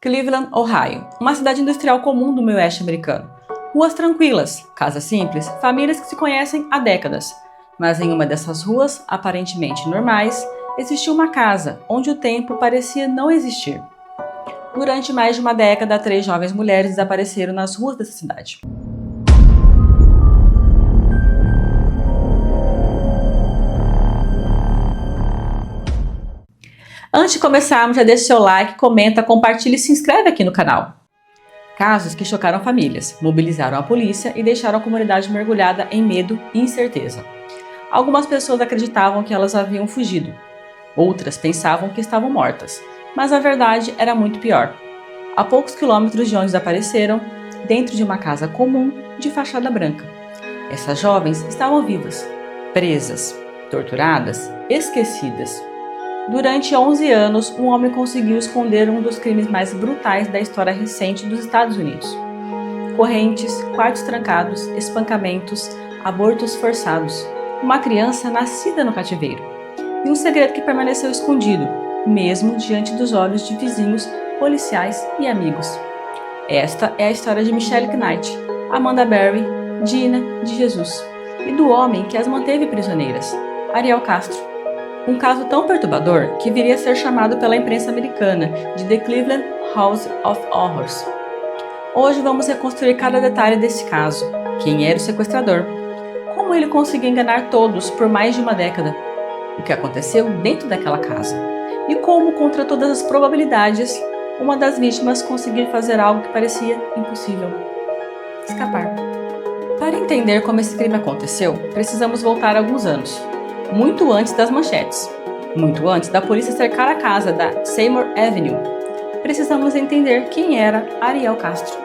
Cleveland, Ohio, uma cidade industrial comum do meio oeste americano. Ruas tranquilas, casas simples, famílias que se conhecem há décadas. Mas em uma dessas ruas, aparentemente normais, existia uma casa onde o tempo parecia não existir. Durante mais de uma década, 3 jovens mulheres desapareceram nas ruas dessa cidade. Antes de começarmos, já deixa seu like, comenta, compartilha e se inscreve aqui no canal. Casos que chocaram famílias, mobilizaram a polícia e deixaram a comunidade mergulhada em medo e incerteza. Algumas pessoas acreditavam que elas haviam fugido. Outras pensavam que estavam mortas. Mas a verdade era muito pior. A poucos quilômetros de onde desapareceram, dentro de uma casa comum de fachada branca. Essas jovens estavam vivas, presas, torturadas, esquecidas. Durante 11 anos, um homem conseguiu esconder um dos crimes mais brutais da história recente dos Estados Unidos. Correntes, quartos trancados, espancamentos, abortos forçados. Uma criança nascida no cativeiro. E um segredo que permaneceu escondido, mesmo diante dos olhos de vizinhos, policiais e amigos. Esta é a história de Michelle Knight, Amanda Berry, Gina de Jesus, e do homem que as manteve prisioneiras, Ariel Castro. Um caso tão perturbador que viria a ser chamado pela imprensa americana de The Cleveland House of Horrors. Hoje vamos reconstruir cada detalhe desse caso. Quem era o sequestrador? Como ele conseguiu enganar todos por mais de uma década? O que aconteceu dentro daquela casa? E como, contra todas as probabilidades, uma das vítimas conseguiu fazer algo que parecia impossível: escapar. Para entender como esse crime aconteceu, precisamos voltar alguns anos. Muito antes das manchetes, muito antes da polícia cercar a casa da Seymour Avenue. Precisamos entender quem era Ariel Castro.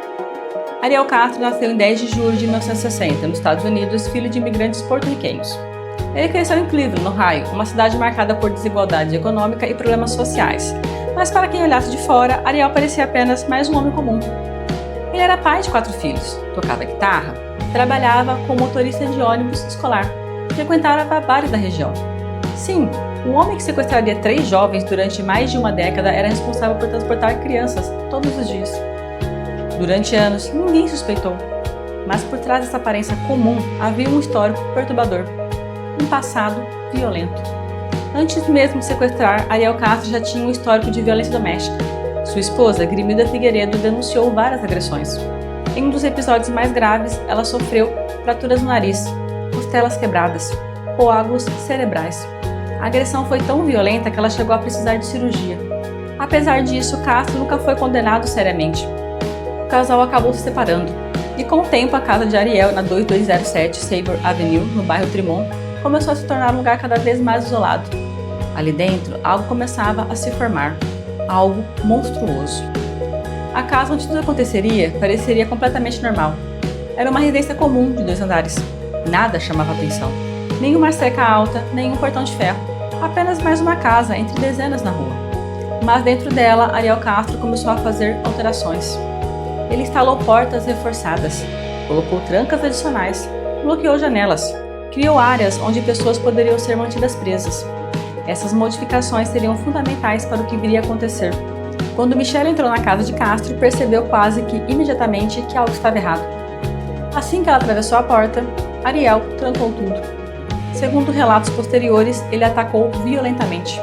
Ariel Castro nasceu em 10 de julho de 1960, nos Estados Unidos, filho de imigrantes porto-riquenhos. Ele cresceu em Cleveland, Ohio, uma cidade marcada por desigualdade econômica e problemas sociais. Mas para quem olhasse de fora, Ariel parecia apenas mais um homem comum. Ele era pai de 4 filhos, tocava guitarra, trabalhava como motorista de ônibus escolar. Frequentava bares da região. Sim, o homem que sequestraria 3 jovens durante mais de uma década era responsável por transportar crianças todos os dias. Durante anos, ninguém suspeitou. Mas por trás dessa aparência comum havia um histórico perturbador. Um passado violento. Antes mesmo de sequestrar, Ariel Castro já tinha um histórico de violência doméstica. Sua esposa, Grimilda Figueiredo, denunciou várias agressões. Em um dos episódios mais graves, ela sofreu fraturas no nariz, costelas quebradas, coágulos cerebrais. A agressão foi tão violenta que ela chegou a precisar de cirurgia. Apesar disso, Castro nunca foi condenado seriamente. O casal acabou se separando, e com o tempo a casa de Ariel, na 2207 Seymour Avenue, no bairro Tremont, começou a se tornar um lugar cada vez mais isolado. Ali dentro, algo começava a se formar, algo monstruoso. A casa onde tudo aconteceria pareceria completamente normal. Era uma residência comum de 2 andares. Nada chamava atenção. Nenhuma cerca alta, nenhum portão de ferro. Apenas mais uma casa entre dezenas na rua. Mas dentro dela, Ariel Castro começou a fazer alterações. Ele instalou portas reforçadas, colocou trancas adicionais, bloqueou janelas, criou áreas onde pessoas poderiam ser mantidas presas. Essas modificações seriam fundamentais para o que viria a acontecer. Quando Michelle entrou na casa de Castro, percebeu quase que imediatamente que algo estava errado. Assim que ela atravessou a porta, Ariel trancou tudo. Segundo relatos posteriores, ele atacou violentamente.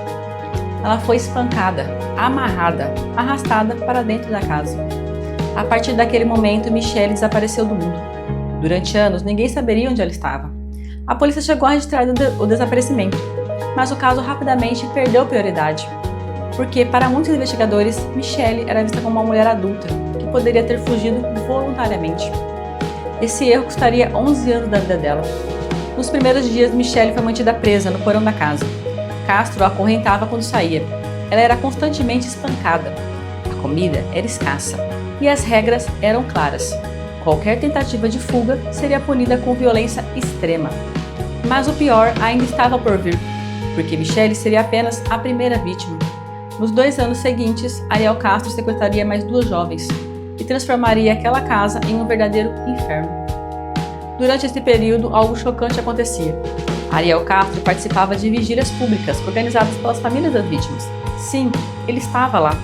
Ela foi espancada, amarrada, arrastada para dentro da casa. A partir daquele momento, Michelle desapareceu do mundo. Durante anos, ninguém saberia onde ela estava. A polícia chegou a registrar o desaparecimento, mas o caso rapidamente perdeu prioridade. Porque, para muitos investigadores, Michelle era vista como uma mulher adulta, que poderia ter fugido voluntariamente. Esse erro custaria 11 anos da vida dela. Nos primeiros dias, Michelle foi mantida presa no porão da casa. Castro a acorrentava quando saía. Ela era constantemente espancada. A comida era escassa. E as regras eram claras. Qualquer tentativa de fuga seria punida com violência extrema. Mas o pior ainda estava por vir, porque Michelle seria apenas a primeira vítima. Nos 2 anos seguintes, Ariel Castro sequestraria mais 2 jovens e transformaria aquela casa em um verdadeiro inferno. Durante esse período, algo chocante acontecia. Ariel Castro participava de vigílias públicas organizadas pelas famílias das vítimas. Sim, ele estava lá.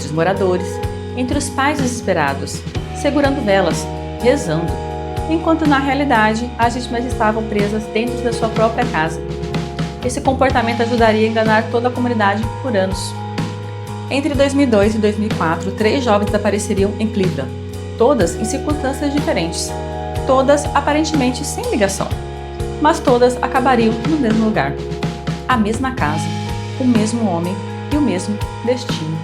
entre os moradores, entre os pais desesperados, segurando velas, rezando, enquanto na realidade as vítimas estavam presas dentro da sua própria casa. Esse comportamento ajudaria a enganar toda a comunidade por anos. Entre 2002 e 2004, 3 jovens desapareceriam em Cleveland, todas em circunstâncias diferentes, todas aparentemente sem ligação, mas todas acabariam no mesmo lugar, a mesma casa, o mesmo homem e o mesmo destino.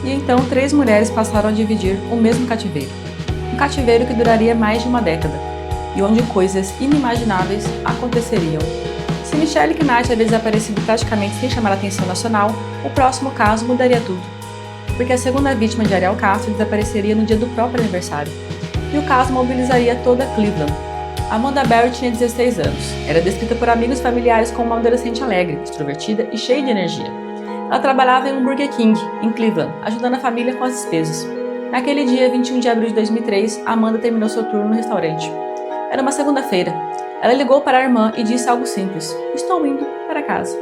E então 3 mulheres passaram a dividir o mesmo cativeiro, um cativeiro que duraria mais de uma década, e onde coisas inimagináveis aconteceriam. Se Michelle Knight havia desaparecido praticamente sem chamar a atenção nacional, o próximo caso mudaria tudo, porque a segunda vítima de Ariel Castro desapareceria no dia do próprio aniversário, e o caso mobilizaria toda Cleveland. Amanda Berry tinha 16 anos, era descrita por amigos e familiares como uma adolescente alegre, extrovertida e cheia de energia. Ela trabalhava em um Burger King, em Cleveland, ajudando a família com as despesas. Naquele dia, 21 de abril de 2003, Amanda terminou seu turno no restaurante. Era uma segunda-feira. Ela ligou para a irmã e disse algo simples: "Estou indo para casa."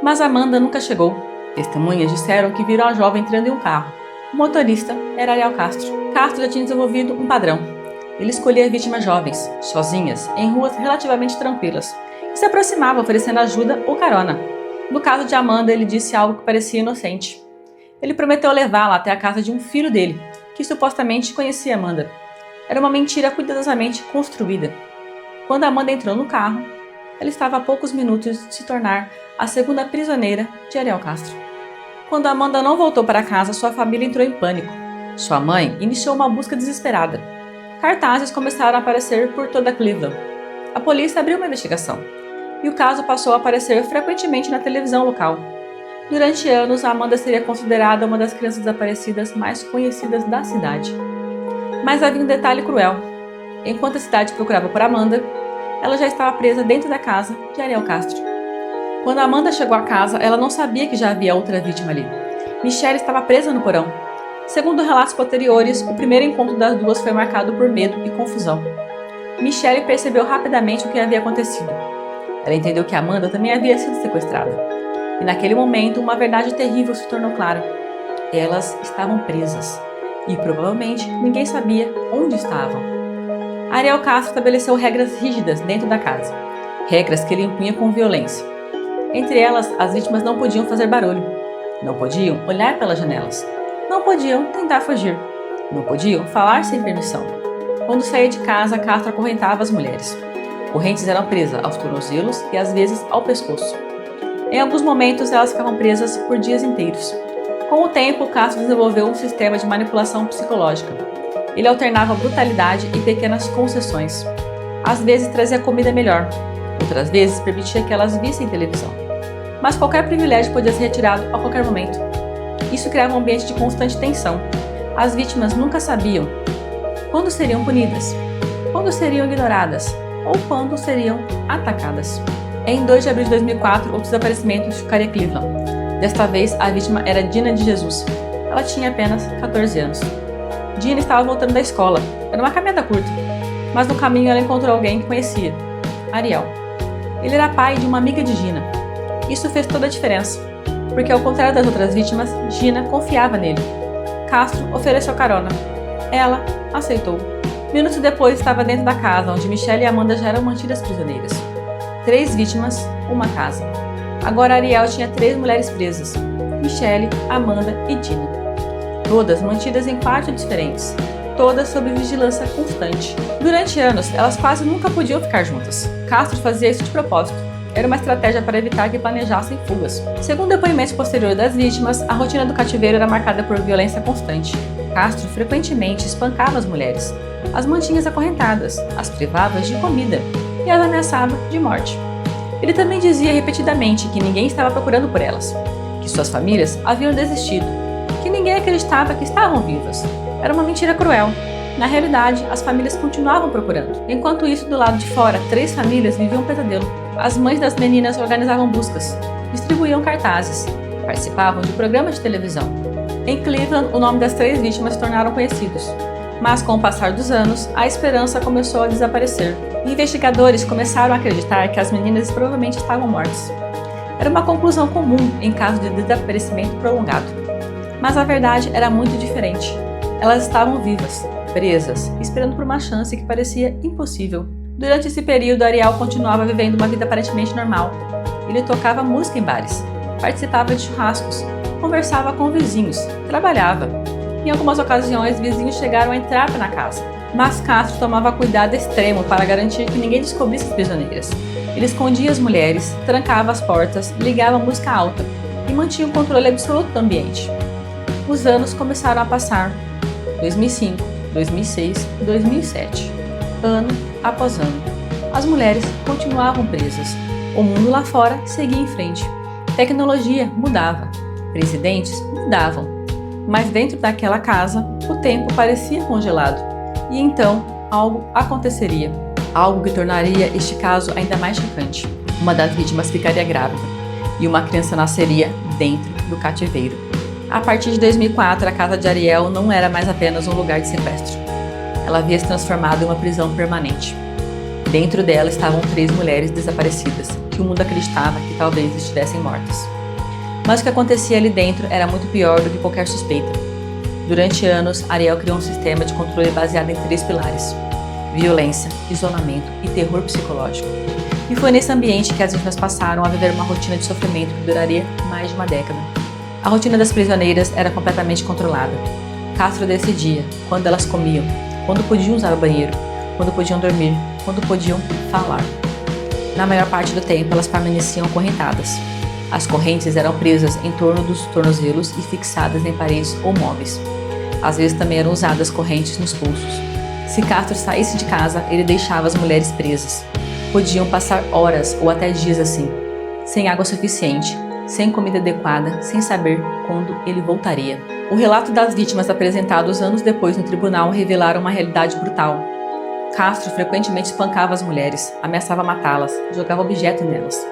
Mas Amanda nunca chegou. Testemunhas disseram que viram a jovem entrando em um carro. O motorista era Ariel Castro. Castro já tinha desenvolvido um padrão. Ele escolhia vítimas jovens, sozinhas, em ruas relativamente tranquilas, e se aproximava oferecendo ajuda ou carona. No caso de Amanda, ele disse algo que parecia inocente. Ele prometeu levá-la até a casa de um filho dele, que supostamente conhecia Amanda. Era uma mentira cuidadosamente construída. Quando Amanda entrou no carro, ela estava a poucos minutos de se tornar a segunda prisioneira de Ariel Castro. Quando Amanda não voltou para casa, sua família entrou em pânico. Sua mãe iniciou uma busca desesperada. Cartazes começaram a aparecer por toda Cleveland. A polícia abriu uma investigação, e o caso passou a aparecer frequentemente na televisão local. Durante anos, Amanda seria considerada uma das crianças desaparecidas mais conhecidas da cidade. Mas havia um detalhe cruel. Enquanto a cidade procurava por Amanda, ela já estava presa dentro da casa de Ariel Castro. Quando Amanda chegou à casa, ela não sabia que já havia outra vítima ali. Michelle estava presa no porão. Segundo relatos posteriores, o primeiro encontro das duas foi marcado por medo e confusão. Michelle percebeu rapidamente o que havia acontecido. Ela entendeu que Amanda também havia sido sequestrada. E naquele momento, uma verdade terrível se tornou clara. Elas estavam presas. E provavelmente ninguém sabia onde estavam. Ariel Castro estabeleceu regras rígidas dentro da casa. Regras que ele impunha com violência. Entre elas, as vítimas não podiam fazer barulho. Não podiam olhar pelas janelas. Não podiam tentar fugir. Não podiam falar sem permissão. Quando saía de casa, Castro acorrentava as mulheres. Correntes eram presas aos tornozelos e às vezes ao pescoço. Em alguns momentos, elas ficavam presas por dias inteiros. Com o tempo, Castro desenvolveu um sistema de manipulação psicológica. Ele alternava brutalidade e pequenas concessões. Às vezes trazia comida melhor, outras vezes permitia que elas vissem televisão. Mas qualquer privilégio podia ser retirado a qualquer momento. Isso criava um ambiente de constante tensão. As vítimas nunca sabiam quando seriam punidas, quando seriam ignoradas ou quando seriam atacadas. Em 2 de abril de 2004, outro desaparecimento chocaria Cleveland. Desta vez, a vítima era Dina de Jesus. Ela tinha apenas 14 anos. Dina estava voltando da escola. Era uma caminhada curta. Mas no caminho ela encontrou alguém que conhecia, Ariel. Ele era pai de uma amiga de Dina. Isso fez toda a diferença, porque ao contrário das outras vítimas, Dina confiava nele. Castro ofereceu carona. Ela aceitou. Minutos depois estava dentro da casa, onde Michelle e Amanda já eram mantidas prisioneiras. 3 vítimas, uma casa. Agora Ariel tinha 3 mulheres presas: Michelle, Amanda e Dina. Todas mantidas em quartos diferentes, todas sob vigilância constante. Durante anos, elas quase nunca podiam ficar juntas. Castro fazia isso de propósito. Era uma estratégia para evitar que planejassem fugas. Segundo depoimentos posteriores das vítimas, a rotina do cativeiro era marcada por violência constante. Castro frequentemente espancava as mulheres, as mantinha acorrentadas, as privava de comida e as ameaçava de morte. Ele também dizia repetidamente que ninguém estava procurando por elas, que suas famílias haviam desistido, que ninguém acreditava que estavam vivas. Era uma mentira cruel. Na realidade, as famílias continuavam procurando. Enquanto isso, do lado de fora, 3 famílias viviam um pesadelo. As mães das meninas organizavam buscas, distribuíam cartazes, participavam de programas de televisão. Em Cleveland, o nome das 3 vítimas se tornaram conhecidos. Mas com o passar dos anos, a esperança começou a desaparecer. Investigadores começaram a acreditar que as meninas provavelmente estavam mortas. Era uma conclusão comum em caso de desaparecimento prolongado. Mas a verdade era muito diferente. Elas estavam vivas, presas, esperando por uma chance que parecia impossível. Durante esse período, Ariel continuava vivendo uma vida aparentemente normal. Ele tocava música em bares, participava de churrascos, conversava com vizinhos, trabalhava. Em algumas ocasiões, vizinhos chegaram a entrar na casa, mas Castro tomava cuidado extremo para garantir que ninguém descobrisse as prisioneiras. Ele escondia as mulheres, trancava as portas, ligava a música alta e mantinha o controle absoluto do ambiente. Os anos começaram a passar. 2005, 2006, 2007. Ano após ano. As mulheres continuavam presas. O mundo lá fora seguia em frente. Tecnologia mudava. Presidentes mudavam. Mas dentro daquela casa, o tempo parecia congelado. E então, algo aconteceria. Algo que tornaria este caso ainda mais chocante. Uma das vítimas ficaria grávida. E uma criança nasceria dentro do cativeiro. A partir de 2004, a casa de Ariel não era mais apenas um lugar de sequestro. Ela havia se transformado em uma prisão permanente. Dentro dela estavam 3 mulheres desaparecidas, que o mundo acreditava que talvez estivessem mortas. Mas o que acontecia ali dentro era muito pior do que qualquer suspeita. Durante anos, Ariel criou um sistema de controle baseado em 3 pilares: violência, isolamento e terror psicológico. E foi nesse ambiente que as vítimas passaram a viver uma rotina de sofrimento que duraria mais de uma década. A rotina das prisioneiras era completamente controlada. Castro decidia quando elas comiam, quando podiam usar o banheiro, quando podiam dormir, quando podiam falar. Na maior parte do tempo, elas permaneciam acorrentadas. As correntes eram presas em torno dos tornozelos e fixadas em paredes ou móveis. Às vezes também eram usadas correntes nos pulsos. Se Castro saísse de casa, ele deixava as mulheres presas. Podiam passar horas ou até dias assim, sem água suficiente, sem comida adequada, sem saber quando ele voltaria. O relato das vítimas apresentados anos depois no tribunal revelaram uma realidade brutal. Castro frequentemente espancava as mulheres, ameaçava matá-las, jogava objetos nelas.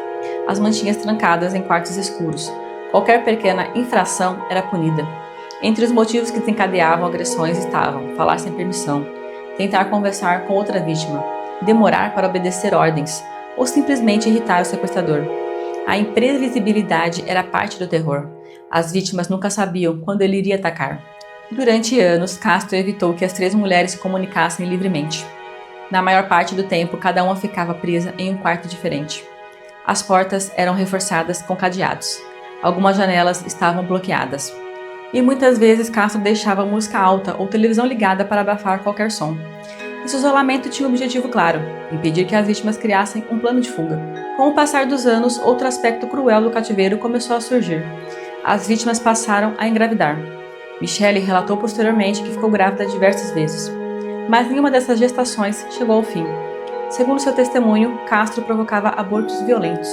As mantinha trancadas em quartos escuros. Qualquer pequena infração era punida. Entre os motivos que desencadeavam agressões estavam falar sem permissão, tentar conversar com outra vítima, demorar para obedecer ordens ou simplesmente irritar o sequestrador. A imprevisibilidade era parte do terror. As vítimas nunca sabiam quando ele iria atacar. Durante anos, Castro evitou que as 3 mulheres se comunicassem livremente. Na maior parte do tempo, cada uma ficava presa em um quarto diferente. As portas eram reforçadas com cadeados. Algumas janelas estavam bloqueadas. E muitas vezes Castro deixava música alta ou televisão ligada para abafar qualquer som. Esse isolamento tinha um objetivo claro: impedir que as vítimas criassem um plano de fuga. Com o passar dos anos, outro aspecto cruel do cativeiro começou a surgir. As vítimas passaram a engravidar. Michelle relatou posteriormente que ficou grávida diversas vezes. Mas nenhuma dessas gestações chegou ao fim. Segundo seu testemunho, Castro provocava abortos violentos.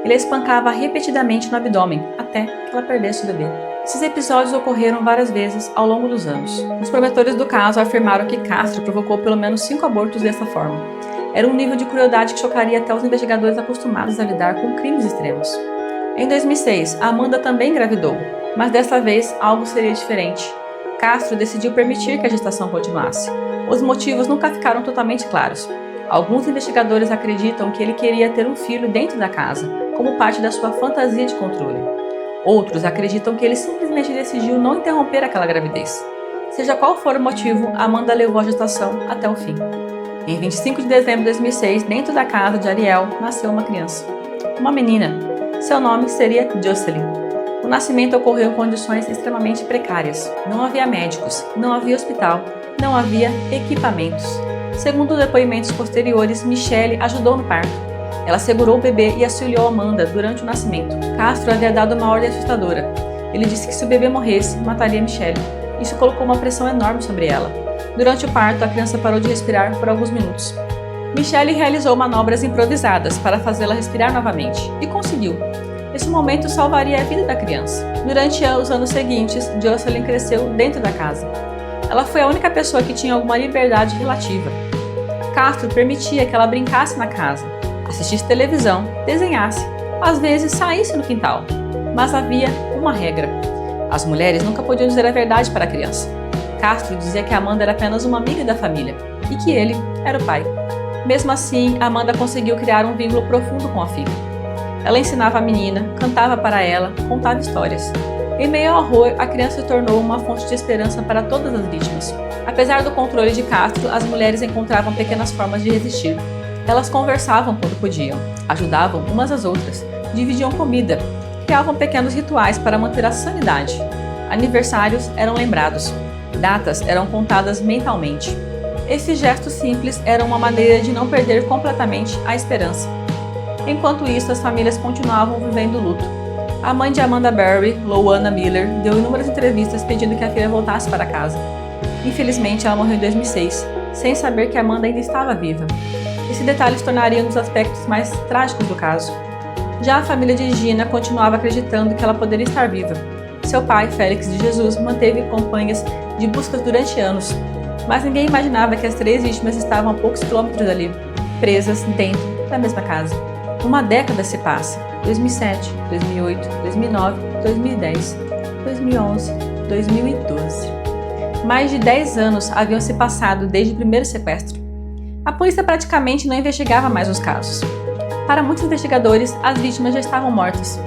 Ele a espancava repetidamente no abdômen, até que ela perdesse o bebê. Esses episódios ocorreram várias vezes ao longo dos anos. Os promotores do caso afirmaram que Castro provocou pelo menos 5 abortos dessa forma. Era um nível de crueldade que chocaria até os investigadores acostumados a lidar com crimes extremos. Em 2006, Amanda também engravidou, mas dessa vez algo seria diferente. Castro decidiu permitir que a gestação continuasse. Os motivos nunca ficaram totalmente claros. Alguns investigadores acreditam que ele queria ter um filho dentro da casa, como parte da sua fantasia de controle. Outros acreditam que ele simplesmente decidiu não interromper aquela gravidez. Seja qual for o motivo, Amanda levou a gestação até o fim. Em 25 de dezembro de 2006, dentro da casa de Ariel, nasceu uma criança. Uma menina. Seu nome seria Jocelyn. O nascimento ocorreu em condições extremamente precárias. Não havia médicos, não havia hospital, não havia equipamentos. Segundo depoimentos posteriores, Michelle ajudou no parto. Ela segurou o bebê e auxiliou Amanda durante o nascimento. Castro havia dado uma ordem assustadora. Ele disse que se o bebê morresse, mataria Michelle. Isso colocou uma pressão enorme sobre ela. Durante o parto, a criança parou de respirar por alguns minutos. Michelle realizou manobras improvisadas para fazê-la respirar novamente, e conseguiu. Esse momento salvaria a vida da criança. Durante os anos seguintes, Jocelyn cresceu dentro da casa. Ela foi a única pessoa que tinha alguma liberdade relativa. Castro permitia que ela brincasse na casa, assistisse televisão, desenhasse, às vezes saísse no quintal. Mas havia uma regra: as mulheres nunca podiam dizer a verdade para a criança. Castro dizia que Amanda era apenas uma amiga da família e que ele era o pai. Mesmo assim, Amanda conseguiu criar um vínculo profundo com a filha. Ela ensinava a menina, cantava para ela, contava histórias. Em meio ao horror, a criança se tornou uma fonte de esperança para todas as vítimas. Apesar do controle de Castro, as mulheres encontravam pequenas formas de resistir. Elas conversavam quando podiam, ajudavam umas às outras, dividiam comida, criavam pequenos rituais para manter a sanidade. Aniversários eram lembrados, datas eram contadas mentalmente. Esses gestos simples eram uma maneira de não perder completamente a esperança. Enquanto isso, as famílias continuavam vivendo o luto. A mãe de Amanda Berry, Louanna Miller, deu inúmeras entrevistas pedindo que a filha voltasse para casa. Infelizmente, ela morreu em 2006, sem saber que Amanda ainda estava viva. Esse detalhe se tornaria um dos aspectos mais trágicos do caso. Já a família de Gina continuava acreditando que ela poderia estar viva. Seu pai, Félix de Jesus, manteve campanhas de buscas durante anos, mas ninguém imaginava que as 3 vítimas estavam a poucos quilômetros dali, presas dentro da mesma casa. Uma década se passa: 2007, 2008, 2009, 2010, 2011, 2012. Mais de 10 anos haviam se passado desde o primeiro sequestro. A polícia praticamente não investigava mais os casos. Para muitos investigadores, as vítimas já estavam mortas.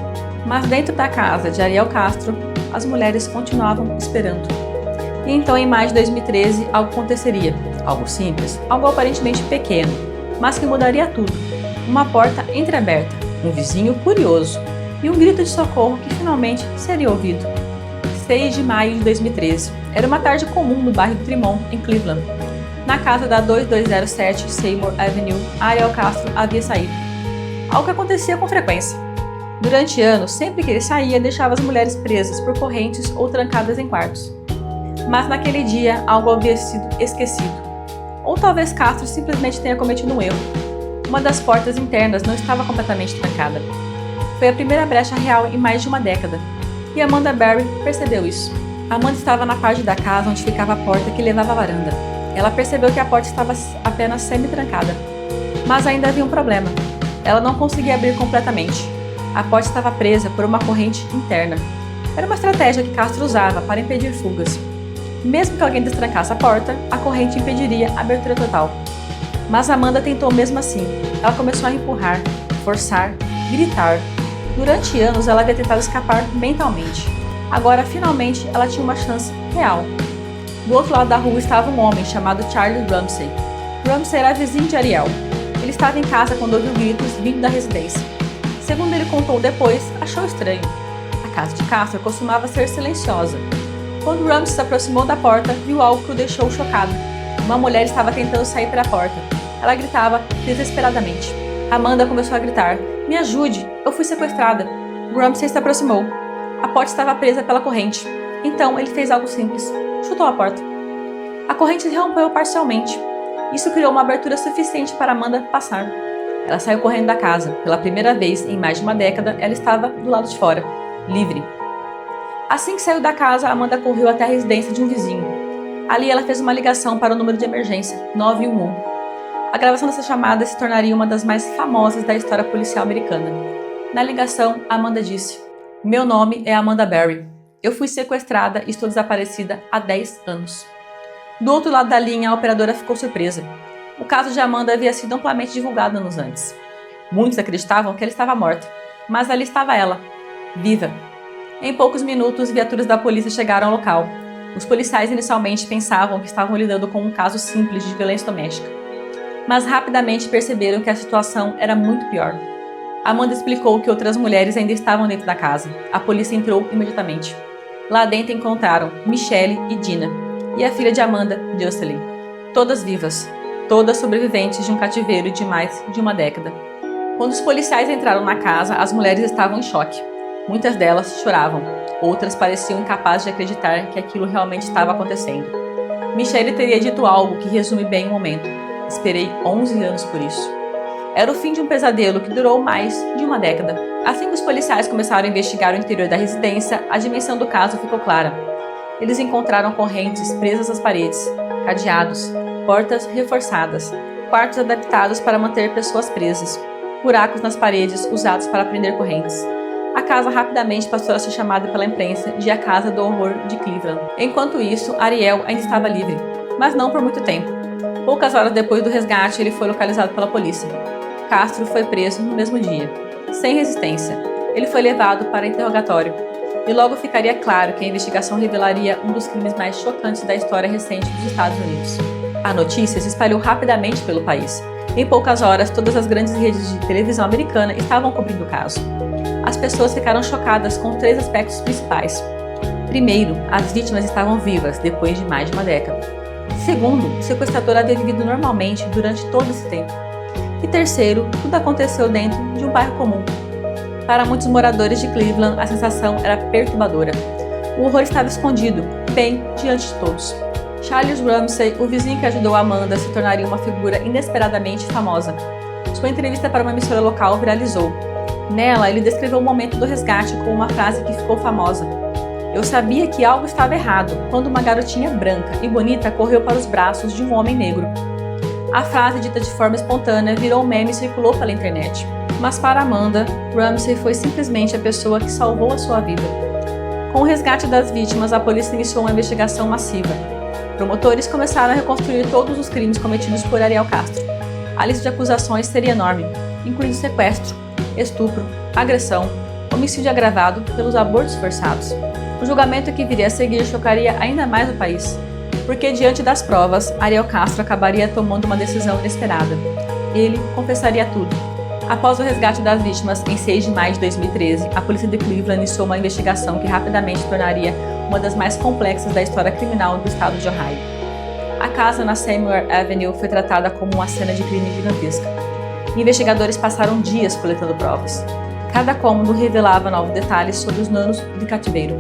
Mas dentro da casa de Ariel Castro, as mulheres continuavam esperando. E então, em maio de 2013, algo aconteceria. Algo simples, algo aparentemente pequeno, mas que mudaria tudo. Uma porta entreaberta, um vizinho curioso e um grito de socorro que finalmente seria ouvido. 6 de maio de 2013. Era uma tarde comum no bairro Tremont, em Cleveland. Na casa da 2207 Seymour Avenue, Ariel Castro havia saído. Algo que acontecia com frequência. Durante anos, sempre que ele saía, deixava as mulheres presas por correntes ou trancadas em quartos. Mas naquele dia, algo havia sido esquecido. Ou talvez Castro simplesmente tenha cometido um erro. Uma das portas internas não estava completamente trancada. Foi a primeira brecha real em mais de uma década. E Amanda Berry percebeu isso. Amanda estava na parte da casa onde ficava a porta que levava à varanda. Ela percebeu que a porta estava apenas semi-trancada. Mas ainda havia um problema. Ela não conseguia abrir completamente. A porta estava presa por uma corrente interna. Era uma estratégia que Castro usava para impedir fugas. Mesmo que alguém destrancasse a porta, a corrente impediria a abertura total. Mas Amanda tentou mesmo assim. Ela começou a empurrar, forçar, gritar. Durante anos ela havia tentado escapar mentalmente. Agora, finalmente, ela tinha uma chance real. Do outro lado da rua estava um homem chamado Charlie Ramsey. Ramsey era vizinho de Ariel. Ele estava em casa quando ouviu gritos vindo da residência. Segundo ele contou depois, achou estranho. A casa de Castro costumava ser silenciosa. Quando Ramsey se aproximou da porta, viu algo que o deixou chocado. Uma mulher estava tentando sair pela porta. Ela gritava desesperadamente. Amanda começou a gritar: "Me ajude, eu fui sequestrada." Ramsey se aproximou. A porta estava presa pela corrente. Então ele fez algo simples: chutou a porta. A corrente se rompeu parcialmente. Isso criou uma abertura suficiente para Amanda passar. Ela saiu correndo da casa. Pela primeira vez em mais de uma década, ela estava do lado de fora, livre. Assim que saiu da casa, Amanda correu até a residência de um vizinho. Ali ela fez uma ligação para o número de emergência, 911. A gravação dessa chamada se tornaria uma das mais famosas da história policial americana. Na ligação, Amanda disse: "Meu nome é Amanda Berry. Eu fui sequestrada e estou desaparecida há 10 anos." Do outro lado da linha, a operadora ficou surpresa. O caso de Amanda havia sido amplamente divulgado anos antes. Muitos acreditavam que ela estava morta, mas ali estava ela, viva. Em poucos minutos, viaturas da polícia chegaram ao local. Os policiais inicialmente pensavam que estavam lidando com um caso simples de violência doméstica, mas rapidamente perceberam que a situação era muito pior. Amanda explicou que outras mulheres ainda estavam dentro da casa. A polícia entrou imediatamente. Lá dentro encontraram Michelle e Dina, e a filha de Amanda, Jocelyn, todas vivas, todas sobreviventes de um cativeiro de mais de uma década. Quando os policiais entraram na casa, as mulheres estavam em choque. Muitas delas choravam, outras pareciam incapazes de acreditar que aquilo realmente estava acontecendo. Michelle teria dito algo que resume bem o momento: "Esperei 11 anos por isso." Era o fim de um pesadelo que durou mais de uma década. Assim que os policiais começaram a investigar o interior da residência, a dimensão do caso ficou clara. Eles encontraram correntes presas às paredes, cadeados, portas reforçadas, quartos adaptados para manter pessoas presas, buracos nas paredes usados para prender correntes. A casa rapidamente passou a ser chamada pela imprensa de a Casa do Horror de Cleveland. Enquanto isso, Ariel ainda estava livre, mas não por muito tempo. Poucas horas depois do resgate, ele foi localizado pela polícia. Castro foi preso no mesmo dia, sem resistência. Ele foi levado para interrogatório. E logo ficaria claro que a investigação revelaria um dos crimes mais chocantes da história recente dos Estados Unidos. A notícia se espalhou rapidamente pelo país. Em poucas horas, todas as grandes redes de televisão americana estavam cobrindo o caso. As pessoas ficaram chocadas com 3 aspectos principais. Primeiro, as vítimas estavam vivas depois de mais de uma década. Segundo, o sequestrador havia vivido normalmente durante todo esse tempo. E terceiro, tudo aconteceu dentro de um bairro comum. Para muitos moradores de Cleveland, a sensação era perturbadora. O horror estava escondido, bem diante de todos. Charles Ramsey, o vizinho que ajudou Amanda, se tornaria uma figura inesperadamente famosa. Sua entrevista para uma emissora local viralizou. Nela, ele descreveu o momento do resgate com uma frase que ficou famosa. Eu sabia que algo estava errado quando uma garotinha branca e bonita correu para os braços de um homem negro. A frase, dita de forma espontânea, virou um meme e circulou pela internet. Mas para Amanda, Ramsey foi simplesmente a pessoa que salvou a sua vida. Com o resgate das vítimas, a polícia iniciou uma investigação massiva. Promotores começaram a reconstruir todos os crimes cometidos por Ariel Castro. A lista de acusações seria enorme, incluindo sequestro, estupro, agressão, homicídio agravado pelos abortos forçados. O julgamento que viria a seguir chocaria ainda mais o país, porque diante das provas, Ariel Castro acabaria tomando uma decisão inesperada. Ele confessaria tudo. Após o resgate das vítimas, em 6 de maio de 2013, a polícia de Cleveland iniciou uma investigação que rapidamente tornaria uma das mais complexas da história criminal do estado de Ohio. A casa na Seymour Avenue foi tratada como uma cena de crime gigantesca. Investigadores passaram dias coletando provas. Cada cômodo revelava novos detalhes sobre os anos de cativeiro.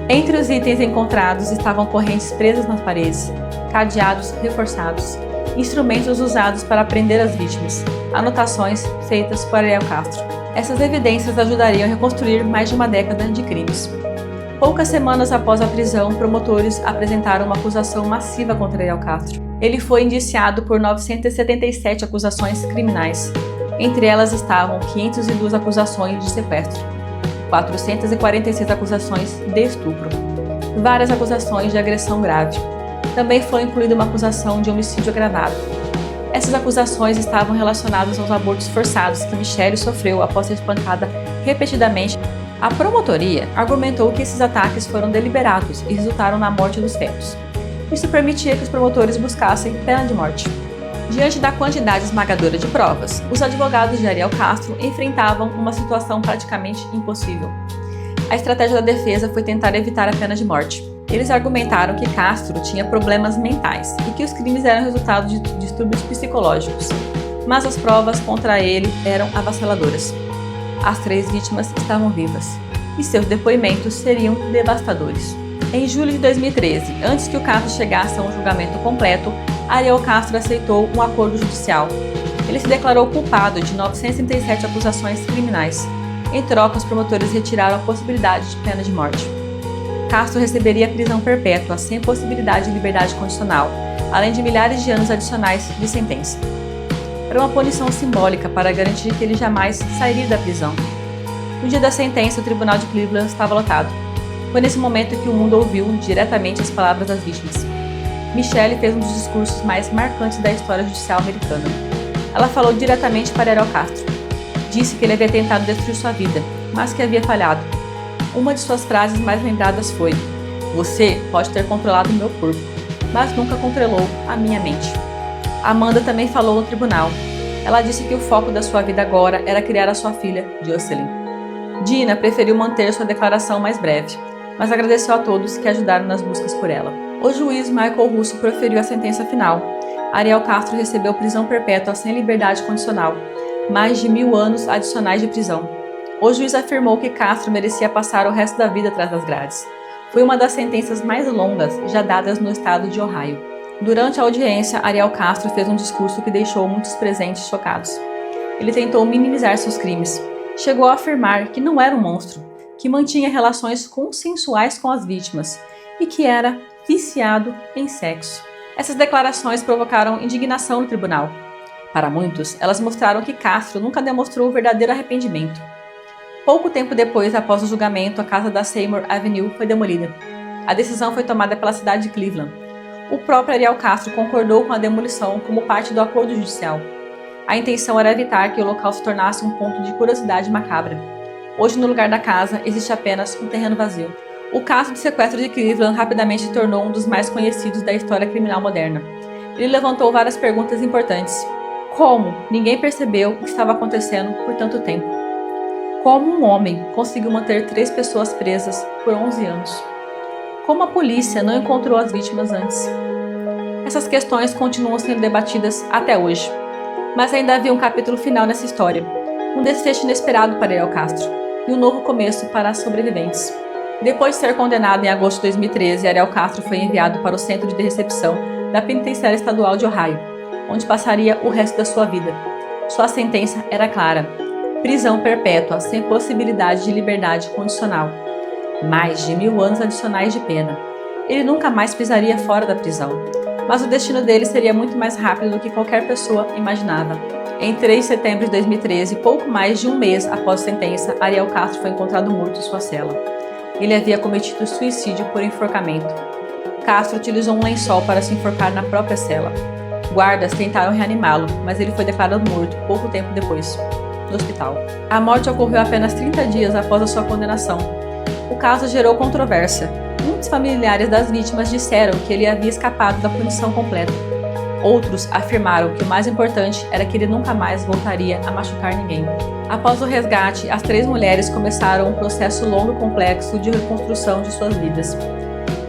Entre os itens encontrados estavam correntes presas nas paredes, cadeados reforçados, instrumentos usados para prender as vítimas, anotações feitas por Ariel Castro. Essas evidências ajudariam a reconstruir mais de uma década de crimes. Poucas semanas após a prisão, promotores apresentaram uma acusação massiva contra Ariel Castro. Ele foi indiciado por 977 acusações criminais. Entre elas estavam 502 acusações de sequestro, 446 acusações de estupro, várias acusações de agressão grave. Também foi incluída uma acusação de homicídio agravado. Essas acusações estavam relacionadas aos abortos forçados que Michelle sofreu após ser espancada repetidamente. A promotoria argumentou que esses ataques foram deliberados e resultaram na morte dos fetos. Isso permitia que os promotores buscassem pena de morte. Diante da quantidade esmagadora de provas, os advogados de Ariel Castro enfrentavam uma situação praticamente impossível. A estratégia da defesa foi tentar evitar a pena de morte. Eles argumentaram que Castro tinha problemas mentais e que os crimes eram resultado de distúrbios psicológicos, mas as provas contra ele eram avassaladoras. As 3 vítimas estavam vivas e seus depoimentos seriam devastadores. Em julho de 2013, antes que o caso chegasse a um julgamento completo, Ariel Castro aceitou um acordo judicial. Ele se declarou culpado de 937 acusações criminais. Em troca, os promotores retiraram a possibilidade de pena de morte. Castro receberia prisão perpétua, sem possibilidade de liberdade condicional, além de milhares de anos adicionais de sentença. Era uma punição simbólica para garantir que ele jamais sairia da prisão. No dia da sentença, o tribunal de Cleveland estava lotado. Foi nesse momento que o mundo ouviu diretamente as palavras das vítimas. Michelle fez um dos discursos mais marcantes da história judicial americana. Ela falou diretamente para Ariel Castro. Disse que ele havia tentado destruir sua vida, mas que havia falhado. Uma de suas frases mais lembradas foi: "Você pode ter controlado o meu corpo, mas nunca controlou a minha mente." Amanda também falou no tribunal. Ela disse que o foco da sua vida agora era criar a sua filha, Jocelyn. Dina preferiu manter sua declaração mais breve, mas agradeceu a todos que ajudaram nas buscas por ela. O juiz Michael Russo proferiu a sentença final. Ariel Castro recebeu prisão perpétua sem liberdade condicional, mais de 1000 anos adicionais de prisão. O juiz afirmou que Castro merecia passar o resto da vida atrás das grades. Foi uma das sentenças mais longas já dadas no estado de Ohio. Durante a audiência, Ariel Castro fez um discurso que deixou muitos presentes chocados. Ele tentou minimizar seus crimes. Chegou a afirmar que não era um monstro, que mantinha relações consensuais com as vítimas e que era viciado em sexo. Essas declarações provocaram indignação no tribunal. Para muitos, elas mostraram que Castro nunca demonstrou o verdadeiro arrependimento. Pouco tempo depois, após o julgamento, a casa da Seymour Avenue foi demolida. A decisão foi tomada pela cidade de Cleveland. O próprio Ariel Castro concordou com a demolição como parte do acordo judicial. A intenção era evitar que o local se tornasse um ponto de curiosidade macabra. Hoje, no lugar da casa, existe apenas um terreno vazio. O caso de sequestro de Cleveland rapidamente se tornou um dos mais conhecidos da história criminal moderna. Ele levantou várias perguntas importantes. Como ninguém percebeu o que estava acontecendo por tanto tempo? Como um homem conseguiu manter 3 pessoas presas por 11 anos? Como a polícia não encontrou as vítimas antes? Essas questões continuam sendo debatidas até hoje. Mas ainda havia um capítulo final nessa história. Um desfecho inesperado para Ariel Castro e um novo começo para as sobreviventes. Depois de ser condenado em agosto de 2013, Ariel Castro foi enviado para o centro de recepção da Penitenciária Estadual de Ohio, onde passaria o resto da sua vida. Sua sentença era clara: prisão perpétua sem possibilidade de liberdade condicional. Mais de 1000 anos adicionais de pena. Ele nunca mais pisaria fora da prisão. Mas o destino dele seria muito mais rápido do que qualquer pessoa imaginava. Em 3 de setembro de 2013, pouco mais de um mês após a sentença, Ariel Castro foi encontrado morto em sua cela. Ele havia cometido suicídio por enforcamento. Castro utilizou um lençol para se enforcar na própria cela. Guardas tentaram reanimá-lo, mas ele foi declarado morto pouco tempo depois, no hospital. A morte ocorreu apenas 30 dias após a sua condenação. O caso gerou controvérsia. Muitos familiares das vítimas disseram que ele havia escapado da punição completa. Outros afirmaram que o mais importante era que ele nunca mais voltaria a machucar ninguém. Após o resgate, as 3 mulheres começaram um processo longo e complexo de reconstrução de suas vidas.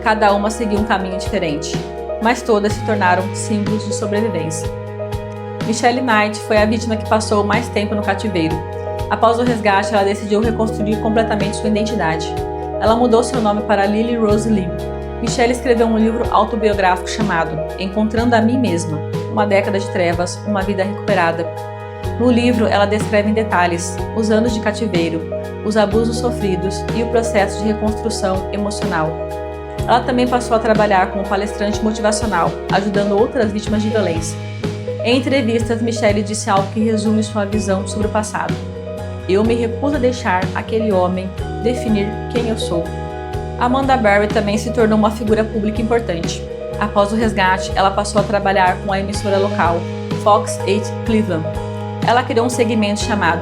Cada uma seguiu um caminho diferente, mas todas se tornaram símbolos de sobrevivência. Michelle Knight foi a vítima que passou mais tempo no cativeiro. Após o resgate, ela decidiu reconstruir completamente sua identidade. Ela mudou seu nome para Lily Rose Lee. Michelle escreveu um livro autobiográfico chamado Encontrando a Mim Mesma, Uma Década de Trevas, Uma Vida Recuperada. No livro, ela descreve em detalhes os anos de cativeiro, os abusos sofridos e o processo de reconstrução emocional. Ela também passou a trabalhar como palestrante motivacional, ajudando outras vítimas de violência. Em entrevistas, Michelle disse algo que resume sua visão sobre o passado. Eu me recuso a deixar aquele homem definir quem eu sou. Amanda Berry também se tornou uma figura pública importante. Após o resgate, ela passou a trabalhar com a emissora local, Fox 8 Cleveland. Ela criou um segmento chamado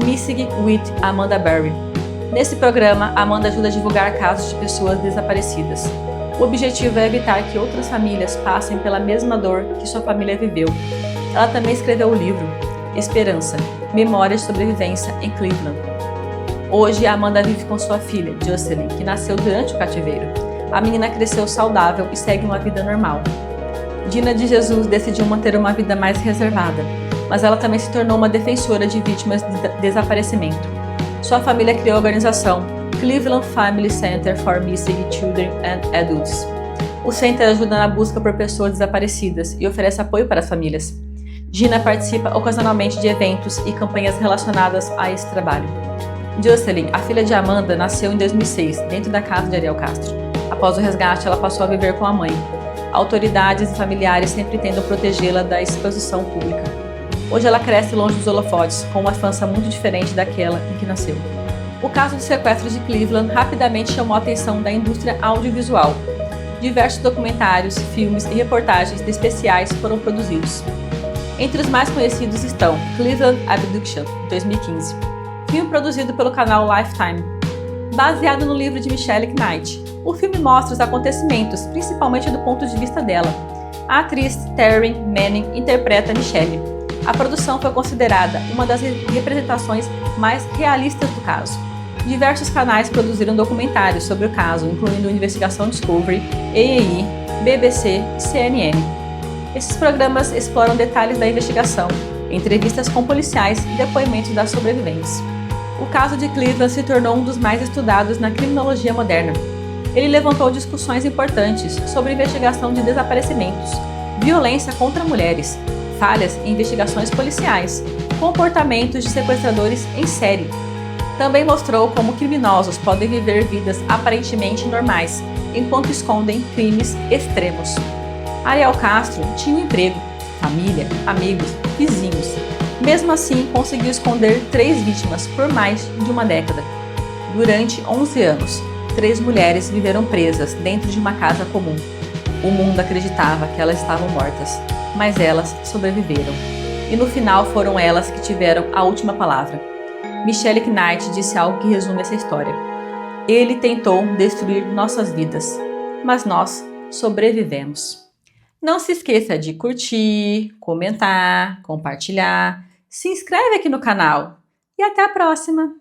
Missing with Amanda Berry. Nesse programa, Amanda ajuda a divulgar casos de pessoas desaparecidas. O objetivo é evitar que outras famílias passem pela mesma dor que sua família viveu. Ela também escreveu o livro Esperança, Memórias de Sobrevivência em Cleveland. Hoje, Amanda vive com sua filha, Jocelyn, que nasceu durante o cativeiro. A menina cresceu saudável e segue uma vida normal. Dina de Jesus decidiu manter uma vida mais reservada, mas ela também se tornou uma defensora de vítimas de desaparecimento. Sua família criou a organização Cleveland Family Center for Missing Children and Adults. O centro ajuda na busca por pessoas desaparecidas e oferece apoio para as famílias. Gina participa ocasionalmente de eventos e campanhas relacionadas a esse trabalho. Jocelyn, a filha de Amanda, nasceu em 2006, dentro da casa de Ariel Castro. Após o resgate, ela passou a viver com a mãe. Autoridades e familiares sempre tentam protegê-la da exposição pública. Hoje ela cresce longe dos holofotes, com uma infância muito diferente daquela em que nasceu. O caso do sequestro de Cleveland rapidamente chamou a atenção da indústria audiovisual. Diversos documentários, filmes e reportagens especiais foram produzidos. Entre os mais conhecidos estão Cleveland Abduction, de 2015, filme produzido pelo canal Lifetime. Baseado no livro de Michelle Knight, o filme mostra os acontecimentos, principalmente do ponto de vista dela. A atriz Taryn Manning interpreta Michelle. A produção foi considerada uma das representações mais realistas do caso. Diversos canais produziram documentários sobre o caso, incluindo Investigação Discovery, AAI, BBC e CNN. Esses programas exploram detalhes da investigação, entrevistas com policiais e depoimentos das sobreviventes. O caso de Cleveland se tornou um dos mais estudados na criminologia moderna. Ele levantou discussões importantes sobre investigação de desaparecimentos, violência contra mulheres, falhas em investigações policiais, comportamentos de sequestradores em série. Também mostrou como criminosos podem viver vidas aparentemente normais, enquanto escondem crimes extremos. Ariel Castro tinha um emprego, família, amigos, vizinhos. Mesmo assim, conseguiu esconder 3 vítimas por mais de uma década. Durante 11 anos, 3 mulheres viveram presas dentro de uma casa comum. O mundo acreditava que elas estavam mortas, mas elas sobreviveram. E no final foram elas que tiveram a última palavra. Michelle Knight disse algo que resume essa história. Ele tentou destruir nossas vidas, mas nós sobrevivemos. Não se esqueça de curtir, comentar, compartilhar, se inscreve aqui no canal e até a próxima!